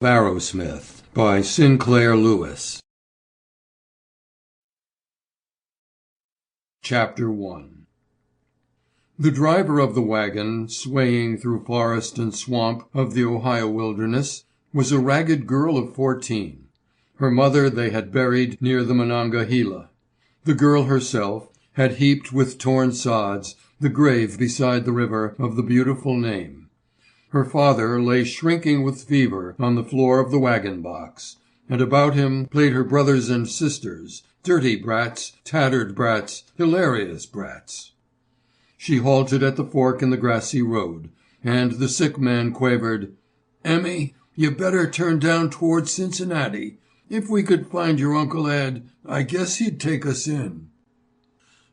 Arrowsmith by Sinclair Lewis. Chapter 1. The driver of the wagon, swaying through forest and swamp of the Ohio wilderness, was a ragged girl of 14. Her mother they had buried near the Monongahela. The girl herself had heaped with torn sods the grave beside the river of the beautiful name. Her father lay shrinking with fever on the floor of the wagon box, and about him played her brothers and sisters, dirty brats, tattered brats, hilarious brats. She halted at the fork in the grassy road, and the sick man quavered, "Emmy, you better turn down toward Cincinnati. If we could find your Uncle Ed, I guess he'd take us in."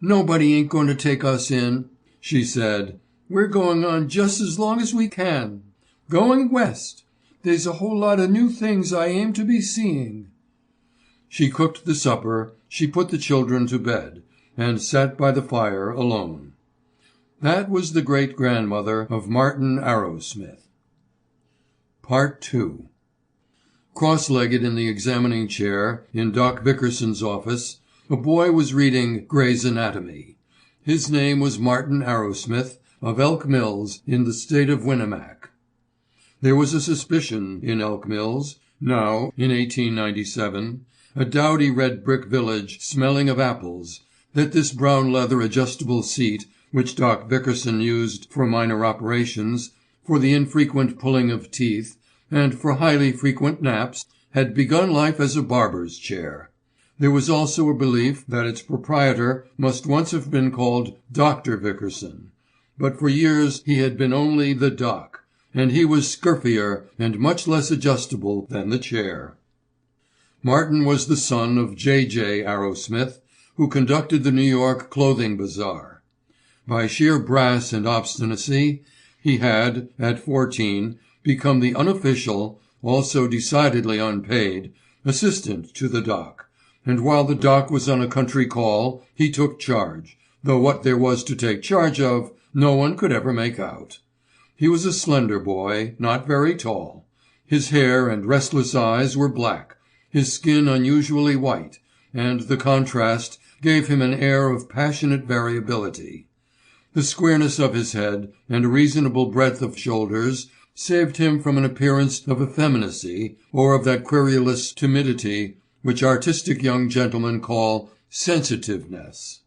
"Nobody ain't going to take us in," she said. "We're going on just as long as we can. Going west. There's a whole lot of new things I aim to be seeing." She cooked the supper, she put the children to bed, and sat by the fire alone. That was the great-grandmother of Martin Arrowsmith. Part 2. Cross-legged in the examining chair in Doc Vickerson's office, a boy was reading Gray's Anatomy. His name was Martin Arrowsmith, of Elk Mills, in the state of Winnemac. There was a suspicion in Elk Mills, now, in 1897, a dowdy red brick village smelling of apples, that this brown leather adjustable seat, which Doc Vickerson used for minor operations, for the infrequent pulling of teeth, and for highly frequent naps, had begun life as a barber's chair. There was also a belief that its proprietor must once have been called Dr. Vickerson. But for years he had been only the Doc, and he was scurfier and much less adjustable than the chair. Martin was the son of J. Arrowsmith, who conducted the New York clothing bazaar. By sheer brass and obstinacy, he had, at 14, become the unofficial, also decidedly unpaid, assistant to the Doc, and while the Doc was on a country call, he took charge, though what there was to take charge of, no one could ever make out. He was a slender boy, not very tall. His hair and restless eyes were black, his skin unusually white, and the contrast gave him an air of passionate variability. The squareness of his head and a reasonable breadth of shoulders saved him from an appearance of effeminacy or of that querulous timidity which artistic young gentlemen call sensitiveness.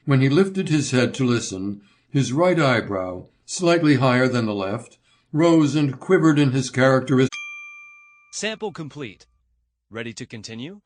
When he lifted his head to listen, his right eyebrow, slightly higher than the left, rose and quivered in his characteristic. Sample complete. Ready to continue?